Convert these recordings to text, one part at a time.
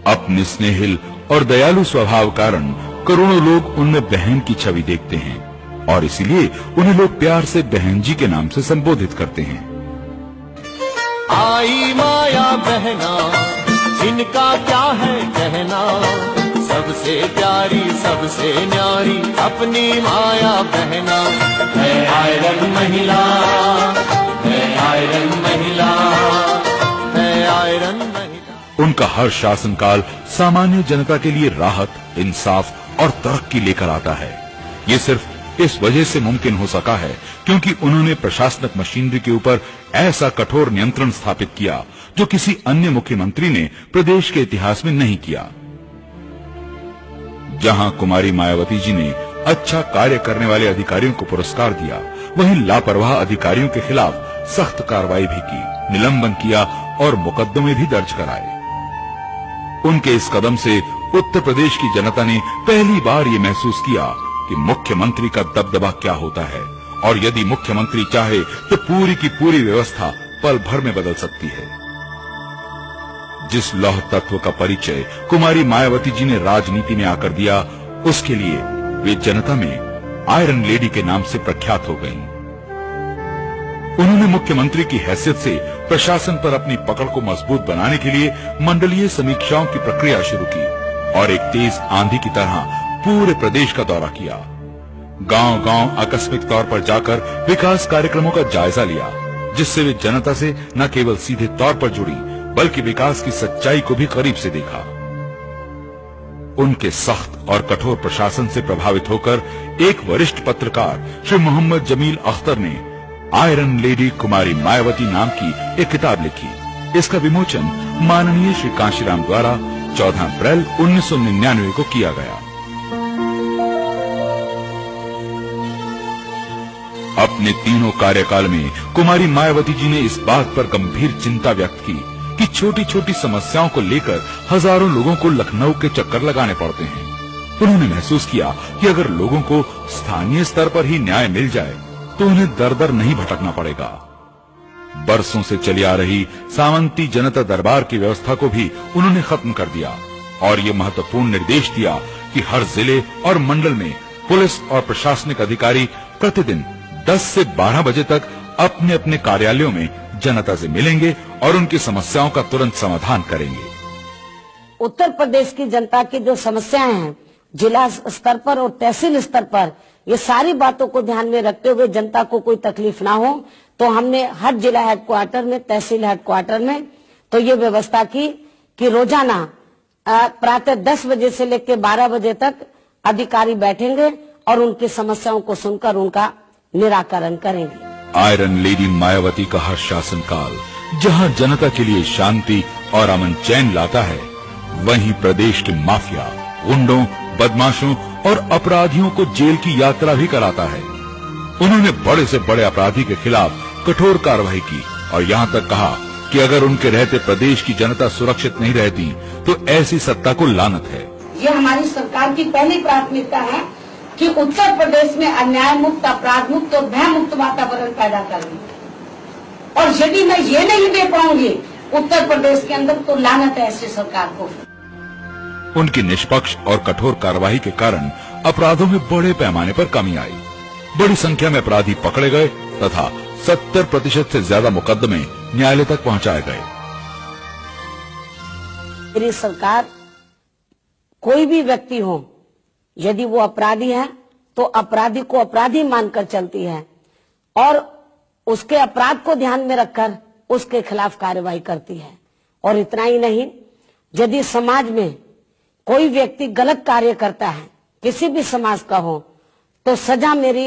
अपने स्नेहिल और दयालु स्वभाव कारण करोड़ों लोग उनमें बहन की छवि देखते हैं और इसीलिए उन्हें लोग प्यार से बहन जी के नाम से संबोधित करते हैं। आई माया बहना, इनका क्या है कहना, सबसे प्यारी सबसे न्यारी अपनी माया बहना है। आयरन महिला है, आयरन महिला है, आयरन महिला। उनका हर शासनकाल सामान्य जनता के लिए राहत, इंसाफ और तरक्की लेकर आता है। ये सिर्फ इस वजह से मुमकिन हो सका है क्योंकि उन्होंने प्रशासनिक मशीनरी के ऊपर ऐसा कठोर नियंत्रण स्थापित किया जो किसी अन्य मुख्यमंत्री ने प्रदेश के इतिहास में नहीं किया। जहां कुमारी मायावती जी ने अच्छा कार्य करने वाले अधिकारियों को पुरस्कार दिया, वहीं लापरवाह अधिकारियों के खिलाफ सख्त कार्रवाई भी की, निलंबन किया और मुकदमे भी दर्ज कराए। उनके इस कदम से उत्तर प्रदेश की जनता ने पहली बार ये महसूस किया कि मुख्यमंत्री का दबदबा क्या होता है और यदि मुख्यमंत्री चाहे तो पूरी की पूरी व्यवस्था पल भर में बदल सकती है। जिस लौह तत्व का परिचय कुमारी मायावती जी ने राजनीति में आकर दिया, उसके लिए वे जनता में आयरन लेडी के नाम से प्रख्यात हो गईं। उन्होंने मुख्यमंत्री की हैसियत से प्रशासन पर अपनी पकड़ को मजबूत बनाने के लिए मंडलीय समीक्षाओं की प्रक्रिया शुरू की और एक तेज आंधी की तरह पूरे प्रदेश का दौरा किया। गांव-गांव आकस्मिक तौर पर जाकर विकास कार्यक्रमों का जायजा लिया, जिससे वे जनता से न केवल सीधे तौर पर जुड़ी बल्कि विकास की सच्चाई को भी करीब से देखा। उनके सख्त और कठोर प्रशासन से प्रभावित होकर एक वरिष्ठ पत्रकार श्री मोहम्मद जमील अख्तर ने आयरन लेडी कुमारी मायावती नाम की एक किताब लिखी। इसका विमोचन माननीय श्री कांशीराम द्वारा 14 अप्रैल 1999 को किया गया। अपने तीनों कार्यकाल में कुमारी मायावती जी ने इस बात पर गंभीर चिंता व्यक्त की कि छोटी छोटी समस्याओं को लेकर हजारों लोगों को लखनऊ के चक्कर लगाने पड़ते हैं। उन्होंने महसूस किया कि अगर लोगों को स्थानीय स्तर पर ही न्याय मिल जाए तो उन्हें दर दर नहीं भटकना पड़ेगा। बरसों से चली आ रही सामंती जनता दरबार की व्यवस्था को भी उन्होंने खत्म कर दिया और ये महत्वपूर्ण निर्देश दिया कि हर जिले और मंडल में पुलिस और प्रशासनिक अधिकारी प्रतिदिन 10 से 12 बजे तक अपने अपने कार्यालयों में जनता से मिलेंगे और उनकी समस्याओं का तुरंत समाधान करेंगे। उत्तर प्रदेश की जनता की जो समस्याएं हैं जिला स्तर पर और तहसील स्तर पर, ये सारी बातों को ध्यान में रखते हुए जनता को कोई तकलीफ ना हो, तो हमने हर जिला हेडक्वार्टर में, तहसील हेडक्वार्टर में तो ये व्यवस्था की कि रोजाना प्रातः 10 बजे से लेकर 12 बजे तक अधिकारी बैठेंगे और उनकी समस्याओं को सुनकर उनका निराकरण करेंगे। आयरन लेडी मायावती का हर शासनकाल जहां जनता के लिए शांति और अमन चैन लाता है, वहीं प्रदेश के माफिया, गुंडों, बदमाशों और अपराधियों को जेल की यात्रा भी कराता है। उन्होंने बड़े से बड़े अपराधी के खिलाफ कठोर कार्रवाई की और यहाँ तक कहा कि अगर उनके रहते प्रदेश की जनता सुरक्षित नहीं रहती तो ऐसी सत्ता को लानत है। ये हमारी सरकार की पहली प्राथमिकता है कि उत्तर प्रदेश में अन्याय मुक्त, अपराध मुक्त और भय मुक्त वातावरण पैदा करना, और यदि मैं ये नहीं दे पाऊंगी उत्तर प्रदेश के अंदर तो लानत है ऐसी सरकार को। उनकी निष्पक्ष और कठोर कार्रवाई के कारण अपराधों में बड़े पैमाने पर कमी आई। बड़ी संख्या में अपराधी पकड़े गए तथा 70% से ज्यादा मुकदमे न्यायालय तक पहुंचाए गए। मेरी सरकार कोई भी व्यक्ति हो, यदि वो अपराधी है तो अपराधी को अपराधी मानकर चलती है और उसके अपराध को ध्यान में रखकर उसके खिलाफ कार्रवाई करती है। और इतना ही नहीं, यदि समाज में कोई व्यक्ति गलत कार्य करता है, किसी भी समाज का हो, तो सजा मेरी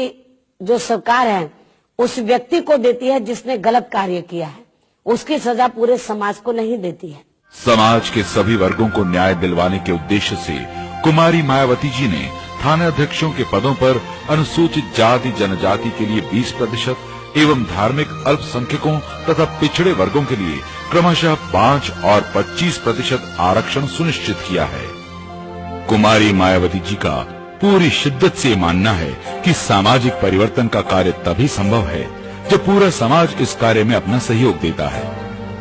जो सरकार है उस व्यक्ति को देती है जिसने गलत कार्य किया है, उसकी सजा पूरे समाज को नहीं देती है। समाज के सभी वर्गों को न्याय दिलवाने के उद्देश्य से कुमारी मायावती जी ने थानाध्यक्षों के पदों पर अनुसूचित जाति जनजाति के लिए 20% एवं धार्मिक अल्पसंख्यकों तथा पिछड़े वर्गों के लिए क्रमशः 5 और 25% आरक्षण सुनिश्चित किया है। कुमारी मायावती जी का पूरी शिद्दत से मानना है कि सामाजिक परिवर्तन का कार्य तभी संभव है जब पूरा समाज इस कार्य में अपना सहयोग देता है।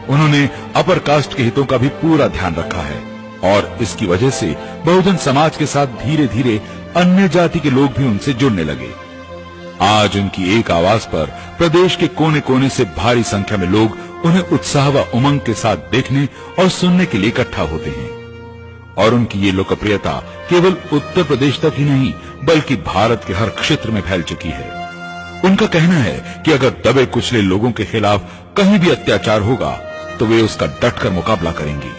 उन्होंने अपर कास्ट के हितों का भी पूरा ध्यान रखा है और इसकी वजह से बहुजन समाज के साथ धीरे धीरे अन्य जाति के लोग भी उनसे जुड़ने लगे। आज उनकी एक आवाज पर प्रदेश के कोने कोने से भारी संख्या में लोग उन्हें उत्साह व उमंग के साथ देखने और सुनने के लिए इकट्ठा होते हैं। और उनकी ये लोकप्रियता केवल उत्तर प्रदेश तक ही नहीं बल्कि भारत के हर क्षेत्र में फैल चुकी है। उनका कहना है कि अगर दबे कुचले लोगों के खिलाफ कहीं भी अत्याचार होगा तो वे उसका डटकर मुकाबला करेंगी।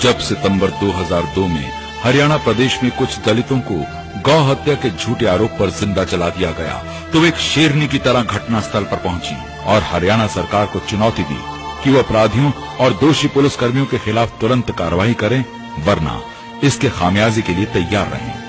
जब सितंबर 2002 में हरियाणा प्रदेश में कुछ दलितों को गौ हत्या के झूठे आरोप पर जिंदा जला दिया गया तो वे एक शेरनी की तरह घटनास्थल पर पहुंची और हरियाणा सरकार को चुनौती दी कि वो अपराधियों और दोषी पुलिसकर्मियों के खिलाफ तुरंत कार्रवाई करें, वरना इसके खामियाजे के लिए तैयार रहें।